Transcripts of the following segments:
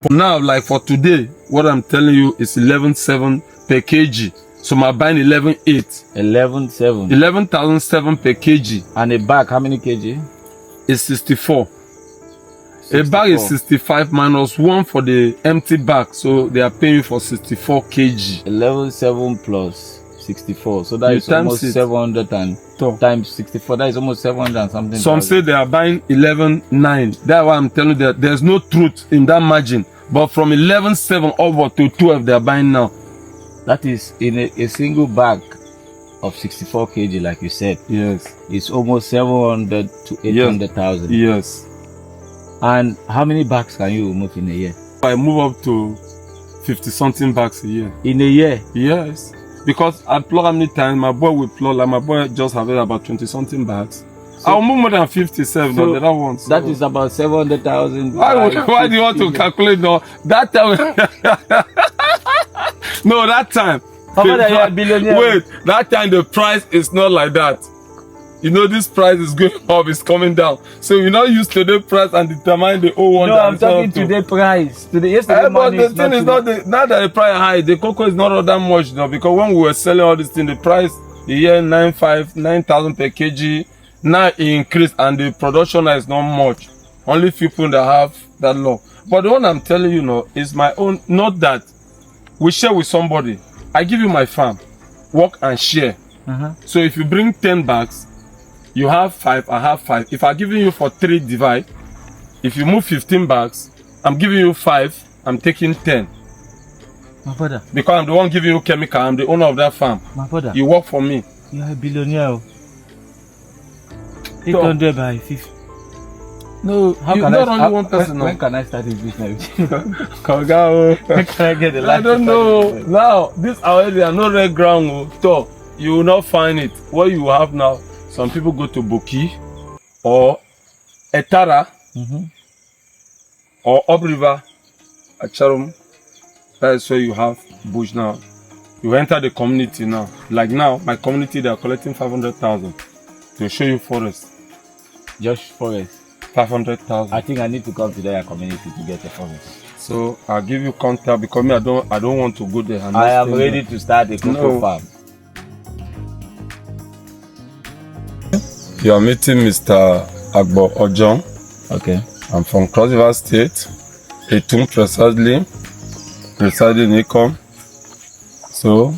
Now, like for today, what I'm telling you is 11,700 per kg. So I'm buying 11,800. 11,700. 11,700 per kg. And a bag, how many kg? It's 64. A bag is 65 minus 1 for the empty bag. So they are paying you for 64 kg. 11,700 plus 64. So that is almost 700 and times 64. That is almost 700 and something. Some say they are buying 11,900. That's why I'm telling you that there's no truth in that margin. But from 11,700 over to 12 they are buying now. That is in a single bag of 64 kg, like you said. Yes. It's almost 700 to 800,000. Yes. And how many bags can you move in a year? I move up to 50 something bags a year. In a year? Yes. Because I plug how many times, my boy will plug, like my boy just have about 20 something bags. So, I'll move more than 57 on the other ones. So. That is about 700,000. Why do you want to calculate now? That time. No, that time. Wait, that time the price is not like that. You know this price is going up, it's coming down. So you not use today's price and determine the old one. No, I'm talking today price. Today, yesterday but the thing is not that the price high. The cocoa is not all that much now, because when we were selling all these things, the price the year 9,000 per kg. Now it increased and the production now is not much. Only people that have that law. But the one I'm telling you now is my own. Not that we share with somebody. I give you my farm, work and share. So if you bring 10 bags. You have 5, I have 5. If I'm giving you for 3 divide, if you move 15 bags, I'm giving you 5, I'm taking 10. My brother. Because I'm the one giving you chemical, I'm the owner of that farm. My brother. You work for me. You are a billionaire. 800 by 50. No, how you can not only one person. When can I start this business? When can I get the I don't know. Now, this already are not red ground. So, you will not find it. What you have now, some people go to Boki or Etara or Upriver, Acharum. That is where you have bush now. You enter the community now. Like now, my community, they are collecting 500,000. They'll show you forest. Just forest? 500,000. I think I need to come to their community to get a forest. So I'll give you contact because me, I don't want to go there. And I am ready to start a cocoa farm. You are meeting Mr. Agbo Ojon. Okay. I'm from Cross River State. Etum precisely. Residing in Ecom. So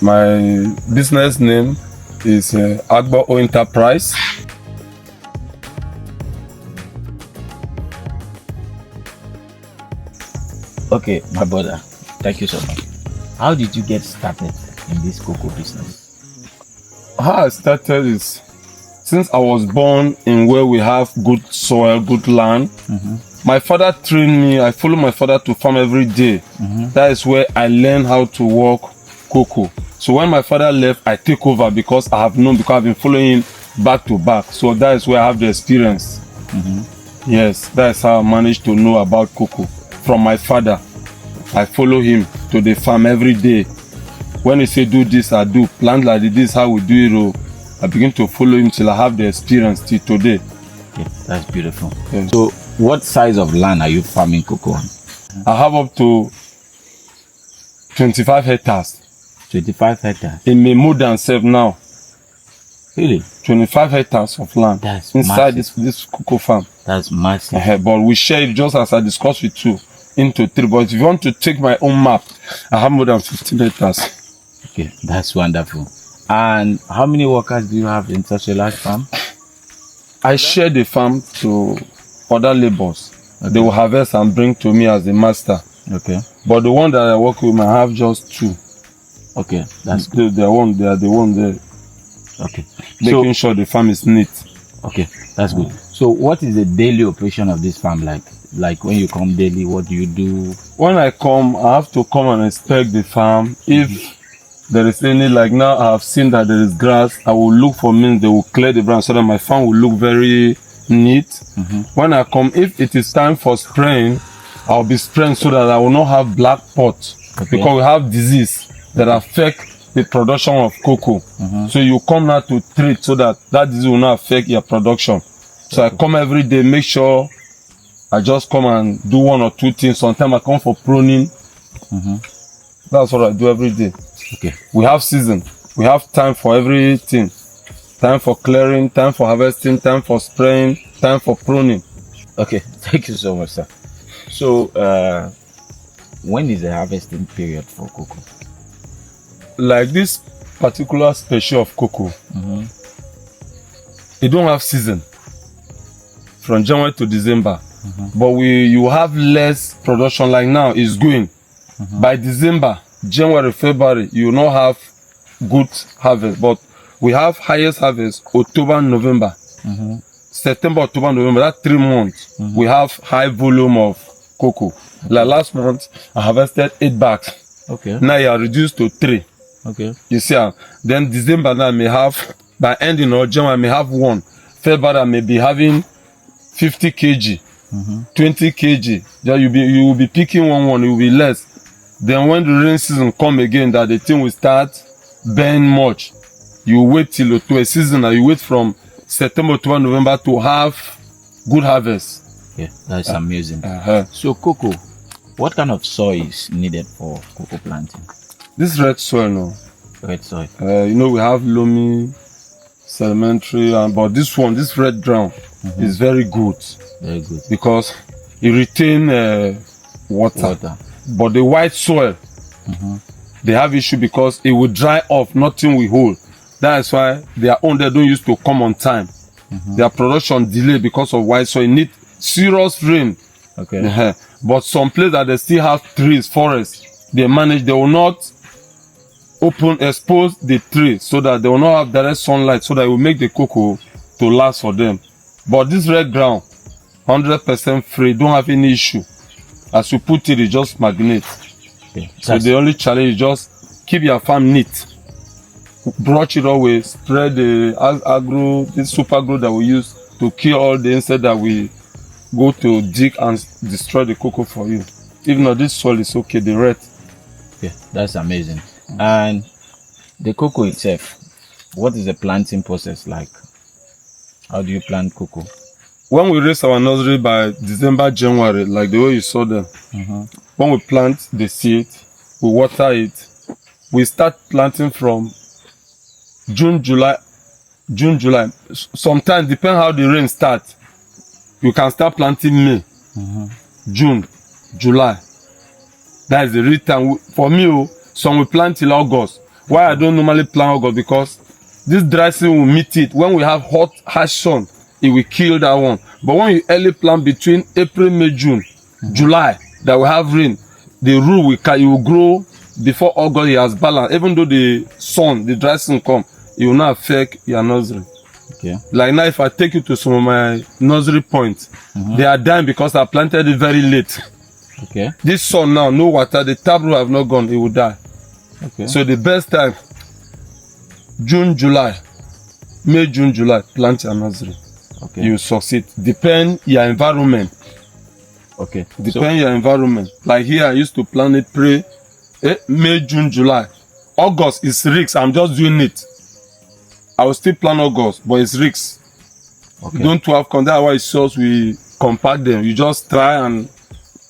my business name is Agbo O Enterprise. Okay, my brother, thank you so much. How did you get started in this cocoa business? How I started is, since I was born in where we have good soil, good land, my father trained me. I follow my father to farm every day. That is where I learned how to work cocoa. So when my father left, I take over because I have known, because I've been following him back to back. So that is where I have the experience. Yes, that is how I managed to know about cocoa. From my father, I follow him to the farm every day. When he say do this, I do. Plant like this, how we do it. I begin to follow him till I have the experience till today. Okay, that's beautiful. Yes. So, what size of land are you farming cocoa on? I have up to 25 hectares. 25 hectares? In my modern self now. Really? 25 hectares of land. That's inside this cocoa farm. That's massive. But we share it just as I discussed with you into 3. But if you want to take my own map, I have more than 15 hectares. Okay, that's wonderful. And how many workers do you have in such a large farm? I share the farm to other laborers. Okay. They will harvest and bring to me as the master. Okay. But the one that I work with, I have just 2. Okay, that's good. They are the one there. Okay. Making sure the farm is neat. Okay, that's good. So what is the daily operation of this farm like? Like when you come daily, what do you do? When I come, I have to come and inspect the farm. If there is any, like now I have seen that there is grass, I will look for means they will clear the ground so that my farm will look very neat. When I come, if it is time for spraying, I'll be spraying so that I will not have black pot. Okay. Because we have disease that affect the production of cocoa. So you come now to treat so that disease will not affect your production. So I come every day, make sure I just come and do 1 or 2 things. Sometimes I come for pruning. That's what I do every day. Okay. We have season. We have time for everything. Time for clearing, time for harvesting, time for spraying, time for pruning. Okay, thank you so much, sir. So, when is the harvesting period for cocoa? Like this particular species of cocoa, it don't have season from January to December. But you have less production. Like now it's going. By December, January, February, you will not have good harvest. But we have highest harvest October, November. September, October, November, that 3 months, we have high volume of cocoa. Like last month, I harvested 8 bags. Okay. Now you are reduced to 3. Okay. You see, then December now I may have, by ending of January, I may have 1. February, I may be having 50 kg, 20 kg. Then you will be picking one, it will be less. Then when the rain season come again, that the thing will start bearing much. You wait till to a season, and you wait from September to November to have good harvest. Yeah, that's amazing. So cocoa, what kind of soil is needed for cocoa planting? This red soil, no. Red soil. You know, we have loamy, sedimentary, but this one, this red ground, is very good. Very good. Because it retain water. But the white soil, they have issue because it will dry off, nothing will hold. That's why their own, they don't used to come on time. Their production delay because of white soil. It need serious rain. Okay. But some places that they still have trees, forests, they will not expose the tree so that they will not have direct sunlight, so that it will make the cocoa to last for them. But this red ground, 100% free, don't have any issue. As you put it just magnet. Okay. So the only challenge is just keep your farm neat. Brush it always, spread the agro, this super glue that we use to kill all the insects that we go to dig and destroy the cocoa for you. If not, this soil is okay, the red. Yeah, that's amazing. And the cocoa itself, what is the planting process like? How do you plant cocoa? When we raise our nursery by December, January, like the way you saw them, when we plant the seed, we water it, we start planting from June, July. Sometimes, depending how the rain starts, you can start planting May, June, July. That is the real time. For me, some we plant till August. Why I don't normally plant August? Because this dry season will meet it. When we have hot, harsh sun, it will kill that one. But when you early plant between April, May, June, July, that will have rain, the root will grow before August. It has balance. Even though the sun, the dry season come, it will not affect your nursery. Okay. Like now, if I take you to some of my nursery points, they are dying because I planted it very late. Okay. This sun now, no water, the taproot have not gone, it will die. Okay. So the best time, June, July, May, June, July, plant your nursery. Okay. You succeed. Depend your environment. Okay. Depend your environment. Like here, I used to plant it May, June, July. August is risk. I'm just doing it. I will still plant August, but it's risk. Okay. Don't have contact. That's why it's just we compact them. You just try, and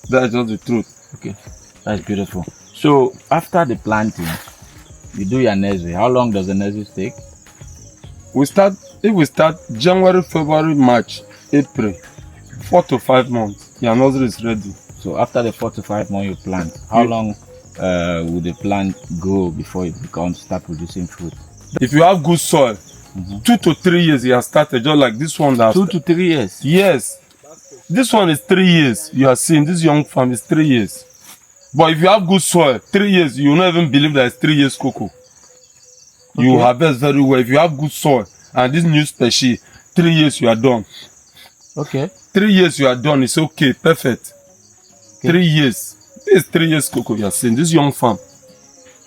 that's just the truth. Okay. That's beautiful. So after the planting, you do your nursery. How long does the nursery take? If we start January, February, March, April, 4 to 5 months, your nursery is ready. So after the 4 to 5 months you plant, how long will the plant grow before it start producing fruit? If you have good soil, 2 to 3 years you have started, just like this one. 2 to 3 years? Yes. This one is 3 years. You are seeing this young farm is 3 years. But if you have good soil, 3 years, you will not even believe that it's 3 years cocoa. Okay. You harvest very well. If you have good soil and this new species, 3 years you are done. Okay. 3 years you are done. It's okay. Perfect. Okay. 3 years. This is 3 years cocoa you are seeing. This young farm.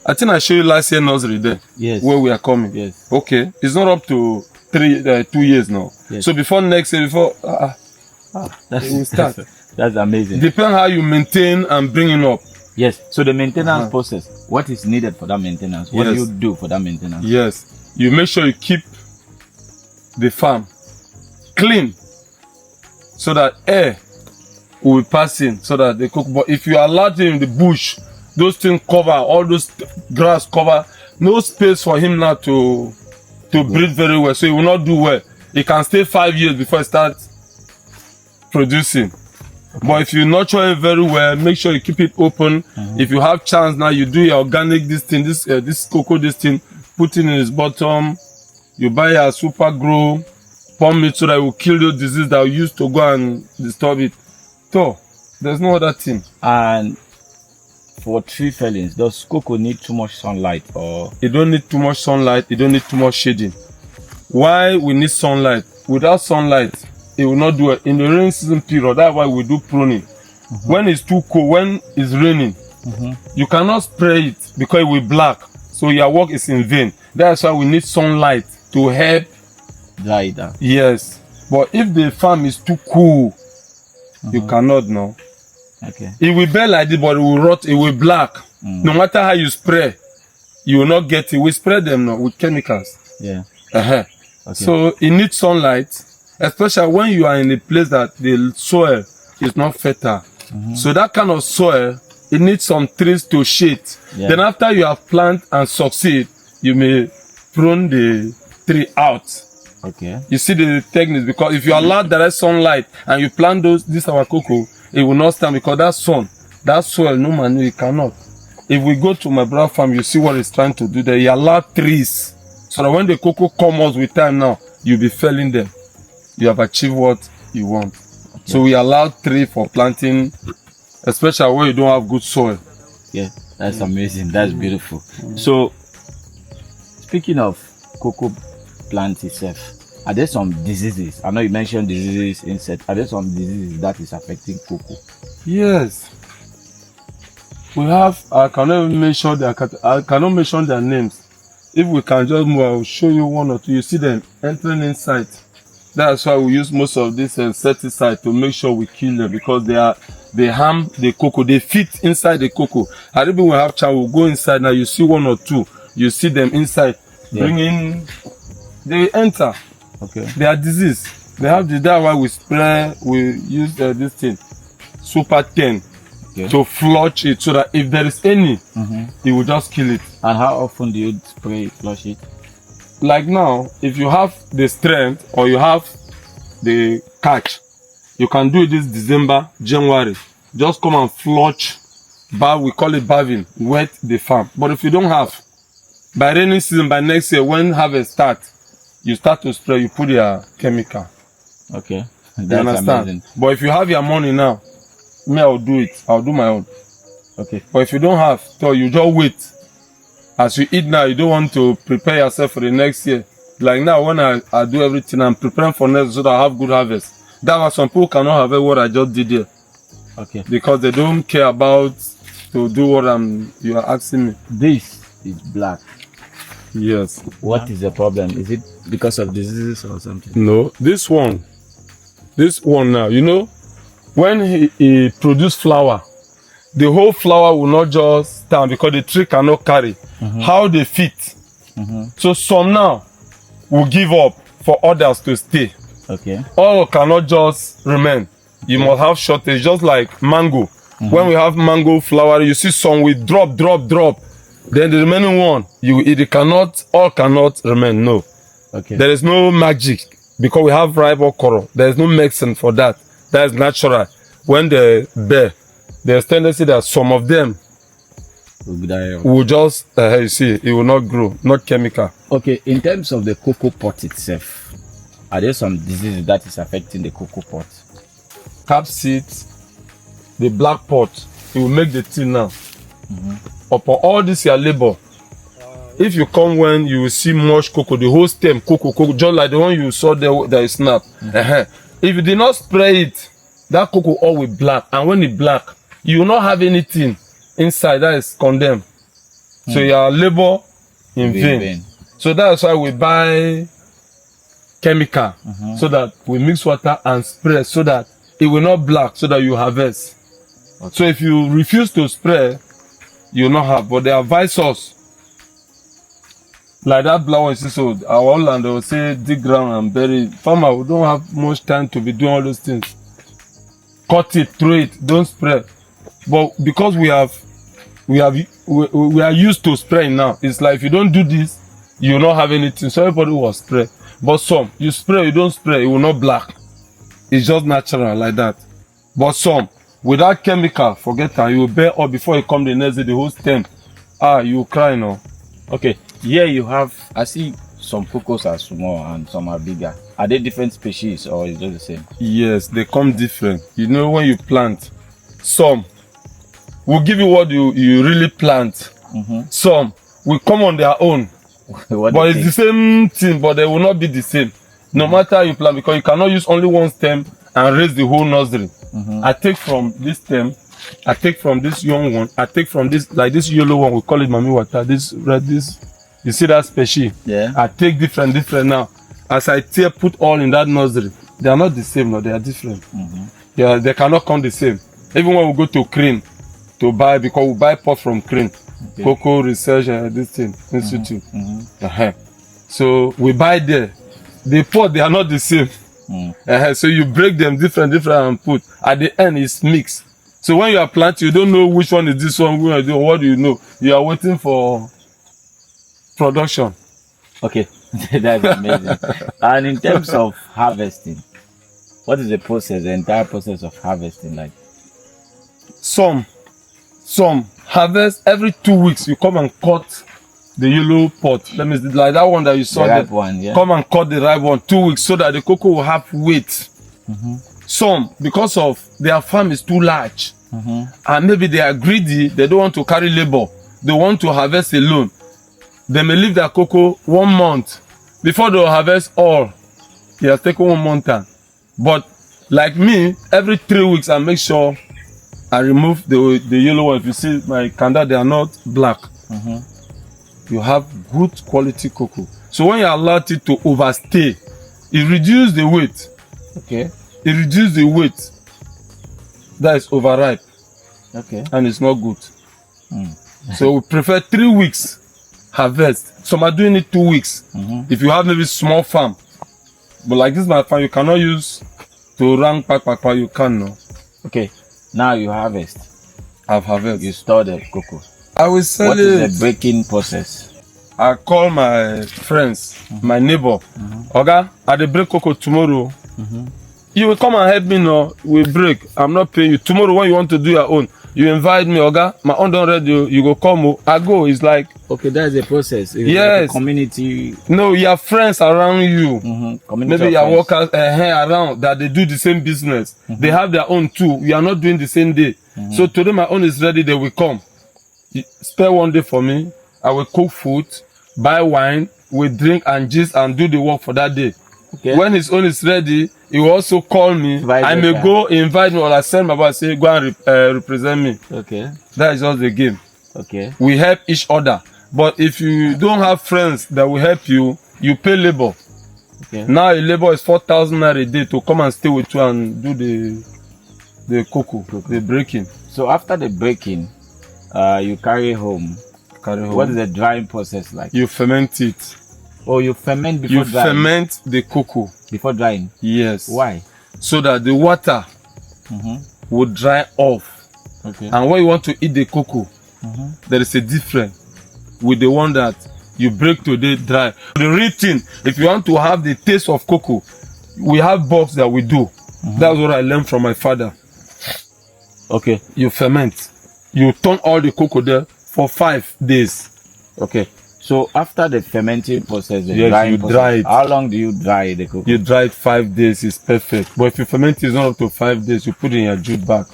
I think I showed you last year nursery there. Yes. Where we are coming. Yes. Okay. It's not up to 2 years now. Yes. So before next year, that's amazing. Depend how you maintain and bring it up. Yes. So the maintenance process, what is needed for that maintenance? What do you do for that maintenance? Yes. You make sure you keep the farm clean so that air will be passing so that they cook. But if you allow it in the bush, those things cover, all those grass cover, no space for him now to breathe very well. So he will not do well. He can stay 5 years before he starts producing. Okay. But if you nurture it very well, make sure you keep it open. If you have chance now, you do your organic this cocoa this thing, put it in his bottom. You buy a super grow, pump it so that it will kill those diseases that used to go and disturb it. So there's no other thing. And for tree fellings, does cocoa need too much sunlight or? It don't need too much sunlight. It don't need too much shading. Why we need sunlight? Without sunlight, it will not do it. In the rain season period, that's why we do pruning. When it's too cold, when it's raining, you cannot spray it because it will black. So your work is in vain. That's why we need sunlight to help dry it down. Yes. But if the farm is too cool, you cannot know. Okay. It will be like this, but it will rot, it will black. No matter how you spray, you will not get it. We spray them now with chemicals. Yeah. Okay. So it needs sunlight, especially when you are in a place that the soil is not fertile. So that kind of soil, it needs some trees to shade. Yeah. Then after you have planted and succeed, you may prune the tree out. Okay. You see the techniques, because if you allow direct sunlight and you plant this our cocoa, it will not stand because that soil, no man, it cannot. If we go to my brother farm, you see what he's trying to do there. He allow trees so that when the cocoa comes with time now, you'll be felling them. You have achieved what you want. Okay. So we allow tree for planting, especially where you don't have good soil. Yeah, that's amazing. That's beautiful. So, speaking of cocoa plant itself, are there some diseases? I know you mentioned diseases, insects. Are there some diseases that is affecting cocoa? Yes. We have, I cannot mention their names. If we can just move, I will show you one or two. You see them entering inside. That's why we use most of this insecticide to make sure we kill them, because they harm the cocoa. They fit inside the cocoa. I think we have chance, we'll go inside now. You see one or two. You see them inside. Bring in, they enter. Okay. They are disease. They have the, that's why we spray, we use this thing, Super 10, to flush it so that if there is any, it will just kill it. And how often do you spray, flush it? Like now, if you have the strength or you have the catch, you can do it this December, January. Just come and flush, we call it baving, wet the farm. But if you don't have, by rainy season, by next year, when harvest starts, you start to spray, you put your chemical. Okay. That's you understand? Amazing. But if you have your money now, me, I'll do it. I'll do my own. Okay. But if you don't have, so you just wait. As you eat now, you don't want to prepare yourself for the next year. Like now, when I do everything, I'm preparing for next so that I have good harvest. That's why some people cannot have what I just did here. Okay. Because they don't care about to do what you are asking me. This is black. Yes. What is the problem? Is it because of diseases or something? No. This one now, you know, when he produce flower, the whole flower will not just stand because the tree cannot carry. How they fit. So some now will give up for others to stay. Okay. All cannot just remain. You must have shortage, just like mango. When we have mango flower, you see some will drop. Then the remaining one, all cannot remain. No. Okay. There is no magic because we have ripe okra. There is no medicine for that. That is natural. When they bear, there's tendency that some of them will just, you see, it will not grow, not chemical. Okay, in terms of the cocoa pot itself, are there some diseases that is affecting the cocoa pot? Cap seeds, the black pot, it will make the tea now. Upon all this your labor, if you come when you will see much cocoa, the whole stem cocoa, just like the one you saw there that is snap. If you did not spray it, that cocoa all will black, and when it black, you will not have anything inside that is condemned. So your labor in vain. So that's why we buy chemical, so that we mix water and spray so that it will not black, so that you harvest. Okay. So if you refuse to spray, you will not have. But they advise us, like that black one, so our land, they will say dig ground and bury. Farmer, we don't have much time to be doing all those things. cut it, throw it, don't spray. But because we are used to spraying now, it's like if you don't do this, you will not have anything. So everybody will spray. But some, you spray, you don't spray, it will not black. It's just natural like that. But some, without chemical, forget that, you will bear up before you come the next day, the whole stem. You will cry now. Okay, here you have, I see some cocos are small and some are bigger. Are they different species or is it the same? Yes, they come different. You know, when you plant, some will give you what you really plant. Some will come on their own. But it's the same thing, but they will not be the same. No matter how you plant, because you cannot use only one stem and raise the whole nursery. I take from this stem, I take from this young one, I take from this, like this yellow one, we call it Mami Water, this red, this, you see that species? Yeah. I take different now. As I put all in that nursery, they are not the same, no, they are different. Yeah, they cannot come the same. Even when we go to Crane to buy, because we buy pot from Crane, Cocoa Research this thing, Institute. So we buy there. The pot, they are not the same. So you break them different and put. At the end, it's mixed. So when you are planting, you don't know which one is this one, what do you know? You are waiting for production. Okay, that's amazing. And in terms of harvesting, what is the process, the entire process of harvesting like? Some harvest every 2 weeks. You come and cut the yellow pot. Let me see, like that one that you saw. The ripe one, yeah. Come and cut the ripe one 2 weeks so that the cocoa will have weight. Some, because of their farm is too large, and maybe they are greedy, they don't want to carry labor. They want to harvest alone. They may leave their cocoa 1 month before they will harvest all. It has taken 1 month time. But like me, every 3 weeks I make sure I remove the yellow one. If you see my candle, they are not black. You have good quality cocoa. So when you allow it to overstay, it reduces the weight. Okay. It reduces the weight. That is overripe. Okay. And it's not good. So we prefer 3 weeks harvest. Some are doing it 2 weeks. If you have maybe small farm. But like this my farm, you cannot use to run pack, you can no. Okay. Now you harvest. I've harvested. You store the cocoa. I will sell What it. is the breaking process? I call my friends, my neighbor. Oga, I dey break cocoa tomorrow. You will come and help me now. We break. I'm not paying you. Tomorrow when you want to do your own, you invite me, Oga. My own done ready. You go come. I go. It's like, okay, that's the process. It's yes. Like a community. No, you have friends around you. Community Maybe your friends. workers around that they do the same business. They have their own too. We are not doing the same day. So today my own is ready. They will come. You spare 1 day for me. I will cook food, buy wine, we drink and gist and do the work for that day. Okay. When his own is ready, he will also call me. I may go invite me or I send my boy say go and represent me. Okay. That is just the game. Okay. We help each other. But if you don't have friends that will help you, you pay labor. Okay. Now a labor is 4,000 naira a day to come and stay with you and do the cocoa, the breaking. So after the breaking, you carry home. What is the drying process like? You ferment it. Oh, you ferment before drying? You ferment the cocoa. Before drying? Yes. Why? So that the water will dry off. Okay. And when you want to eat the cocoa, there is a difference with the one that you break today dry. The real thing, if you want to have the taste of cocoa, we have bulbs that we do. That's what I learned from my father. Okay. You ferment. You turn all the cocoa there for 5 days. Okay. So after the fermenting process, the yes, drying you process, dry it. How long do you dry the cocoa? You dry it 5 days, it's perfect. But if you ferment it not up to 5 days, you put it in your jute bag.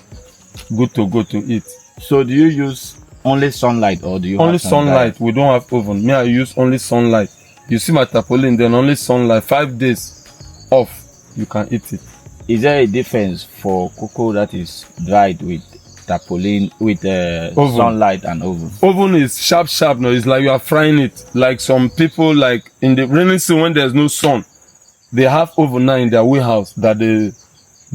Good to go to eat. So do you use only sunlight or do you only have sunlight? We don't have oven. Me, I use only sunlight. You see my tarpaulin, then only sunlight. 5 days off, you can eat it. Is there a difference for cocoa that is dried with tarpaulin, with sunlight and oven? Oven is sharp. No, it's like you are frying it. Like some people, like in the rainy season when there's no sun, they have oven now in their warehouse that they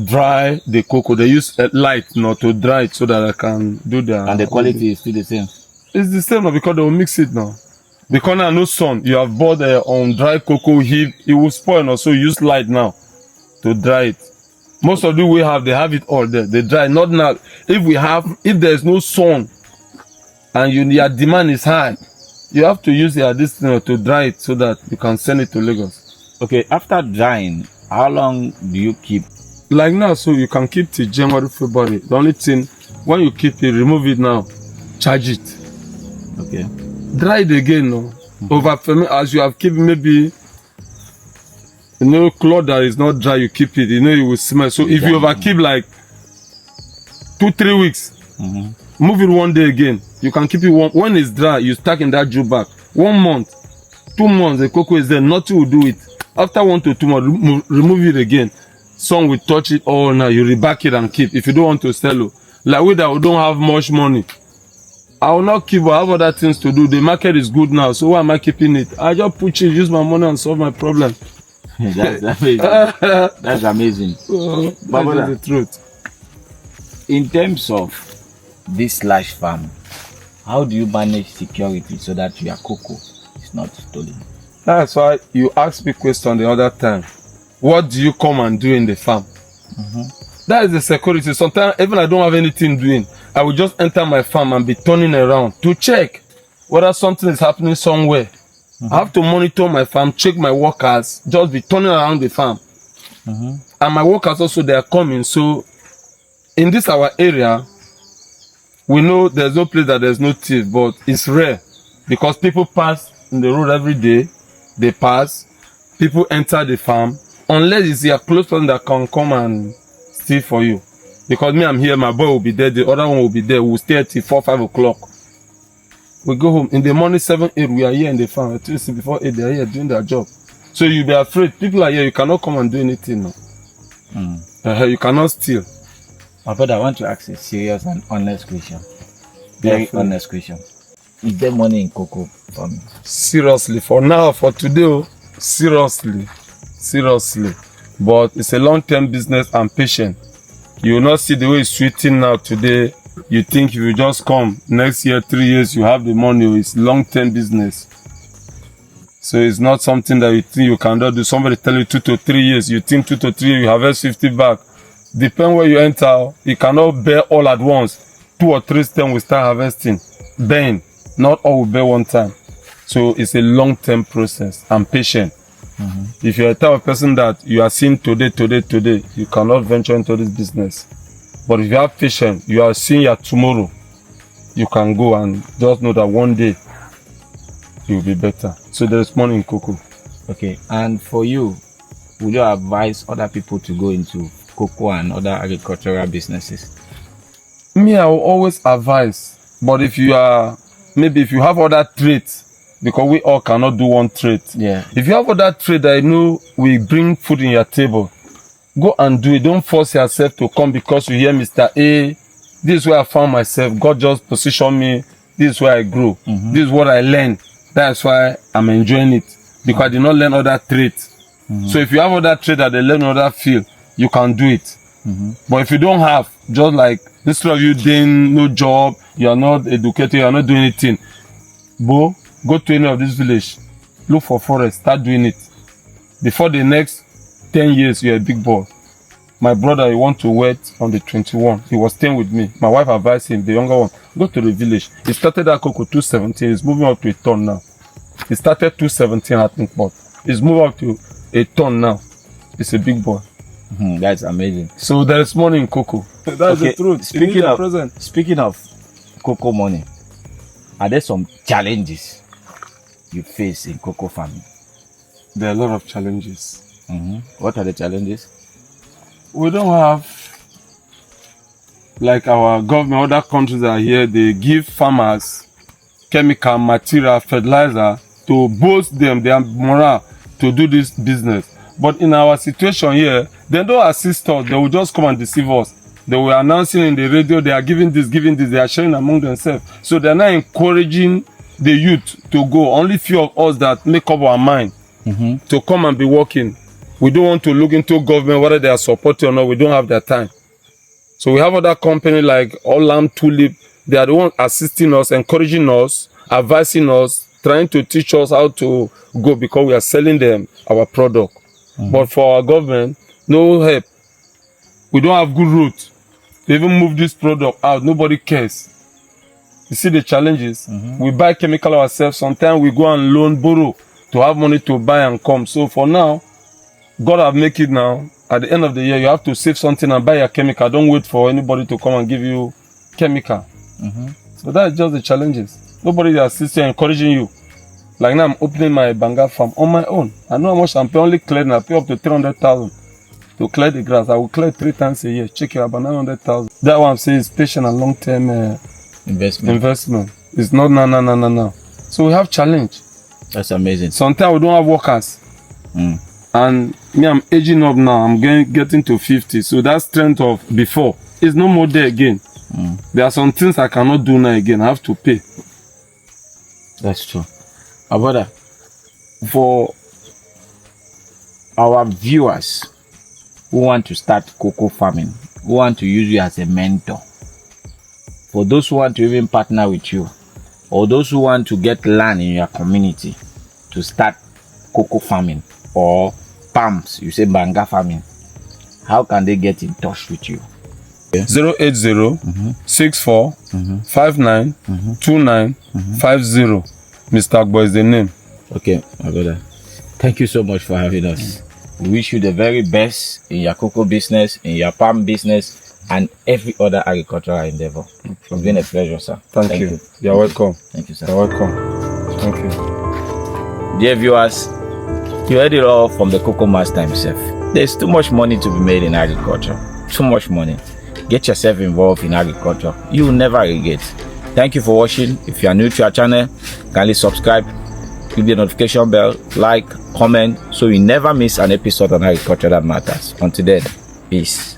dry the cocoa. They use light not to dry it so that I can do the. And the quality is still the same. It's the same now because they will mix it now. Because now no sun, you have bought on dry cocoa heap, it will spoil now. So use light now to dry it. Most of the we have, they have it all there. They dry. Not now. If there's no sun and your demand is high, you have to use this thing to dry it so that you can send it to Lagos. Okay, after drying, how long do you keep? Like now, so you can keep till January, February. The only thing, when you keep it, remove it now, charge it. Okay. Dry it again, no. As you have kept maybe, cloth that is not dry, you keep it, you will smell. So if you overkeep like 2-3 weeks, move it one day again. You can keep it when it's dry, you stack in that jute bag. 1 month, 2 months, the cocoa is there, nothing will do it. After 1 to 2 months, remove it again. Sun will touch it all now, you reback it and keep. If you don't want to sell it. Like we don't have much money, I will not keep, I have other things to do. The market is good now, so why am I keeping it? I just put it, use my money and solve my problem. That's amazing. That's amazing. That's the truth. In terms of this large farm, how do you manage security so that your cocoa is not stolen? That's why you asked me question the other time. What do you come and do in the farm? That is the security. Sometimes even I don't have anything doing, I will just enter my farm and be turning around to check whether something is happening somewhere. I have to monitor my farm, check my workers, just be turning around the farm. And my workers also, they are coming. So in this our area, we know there's no place that there's no thief, but it's rare because people pass in the road every day. They pass, people enter the farm, unless it's a close person that can come and steal for you. Because me, I'm here, my boy will be there, the other one will be there. We'll stay till 4-5 o'clock. We go home in the morning, 7-8. We are here in the farm. At least before 8, they are here doing their job. So you be afraid. People are here. You cannot come and do anything now. You cannot steal. My brother, I want to ask a serious and honest question. Very honest question. Is there money in cocoa for me? Seriously, for now, for today, seriously. But it's a long-term business and patient. You will not see the way it's sweeting now today. You think if you just come next year, 3 years, you have the money. It's long-term business. So it's not something that you think you cannot do. Somebody tell you 2 to 3 years. You think 2 to 3 years, you harvest 50 back. Depend where you enter. You cannot bear all at once. 2 or 3 stems will start harvesting. Then, not all will bear one time. So it's a long-term process and patient. If you're a type of person that you are seeing today, you cannot venture into this business. But if you have patience, you are seeing your tomorrow, you can go and just know that one day you will be better. So there's money in cocoa. Okay, and for you, would you advise other people to go into cocoa and other agricultural businesses? Me, I will always advise. But if you have other traits, because we all cannot do one trait. Yeah. If you have other trait that will bring food in your table, go and do it. Don't force yourself to come because you hear Mr. A. This is where I found myself. God just positioned me. This is where I grew. This is what I learned. That's why I'm enjoying it. Because I did not learn other traits. So if you have other traits that they learn other field, you can do it. But if you don't have, just like instead of you doing no job, you are not educated, you are not doing anything. Go to any of this village, look for forest, start doing it. Before the next 10 years, you're a big boy. My brother, he want to wed on the 21. He was staying with me. My wife advised him, the younger one, go to the village. He started that cocoa 217. He's moving up to a ton now. He started 217, I think, but he's moving up to a ton now. He's a big boy. That's amazing. So there is money in cocoa. That's the truth. Speaking of cocoa money, are there some challenges you face in cocoa farming? There are a lot of challenges. What are the challenges? We don't have, like our government, other countries are here, they give farmers chemical, material, fertilizer to boost them, their morale to do this business. But in our situation here, they don't assist us, they will just come and deceive us. They were announcing in the radio, they are giving this, they are sharing among themselves. So they're not encouraging the youth to go. Only few of us that make up our mind to come and be working. We don't want to look into government, whether they are supporting or not. We don't have that time. So we have other companies like Olam, Tulip. They are the ones assisting us, encouraging us, advising us, trying to teach us how to go because we are selling them our product. But for our government, no help. We don't have good route to even move this product out. Nobody cares. You see the challenges? We buy chemical ourselves. Sometimes we go and loan, borrow to have money to buy and come. So for now, God have make it now. At the end of the year, you have to save something and buy your chemical. Don't wait for anybody to come and give you chemical. So that's just the challenges. Nobody is assisting, encouraging you. Like now, I'm opening my banga farm on my own. I know how much I'm paying, only clearing. I pay up to 300,000 to clear the grass. I will clear 3 times a year. Check it out, about 900,000. That one I'm saying is patient and long-term investment. It's not no. So we have challenge. That's amazing. Sometimes we don't have workers. And me, I'm aging up now. I'm getting to 50. So that strength of before is no more there again. There are some things I cannot do now again. I have to pay. That's true. My brother, for our viewers who want to start cocoa farming, who want to use you as a mentor, for those who want to even partner with you, or those who want to get land in your community to start cocoa farming or palms, you say banga farming, how can they get in touch with you? 080 64 59 29 50. Mr. Agbo is the name. Okay, my brother. Thank you so much for having us. We wish you the very best in your cocoa business, in your palm business, and every other agricultural endeavor. It's been a pleasure, sir. Thank you. You're welcome. Thank you, sir. You're welcome. Thank you. Dear viewers, you heard it all from the Cocoa Master himself. There's too much money to be made in agriculture. Too much money. Get yourself involved in agriculture. You will never regret. Thank you for watching. If you are new to our channel, kindly subscribe, click the notification bell, like, comment, so you never miss an episode on agriculture that matters. Until then, peace.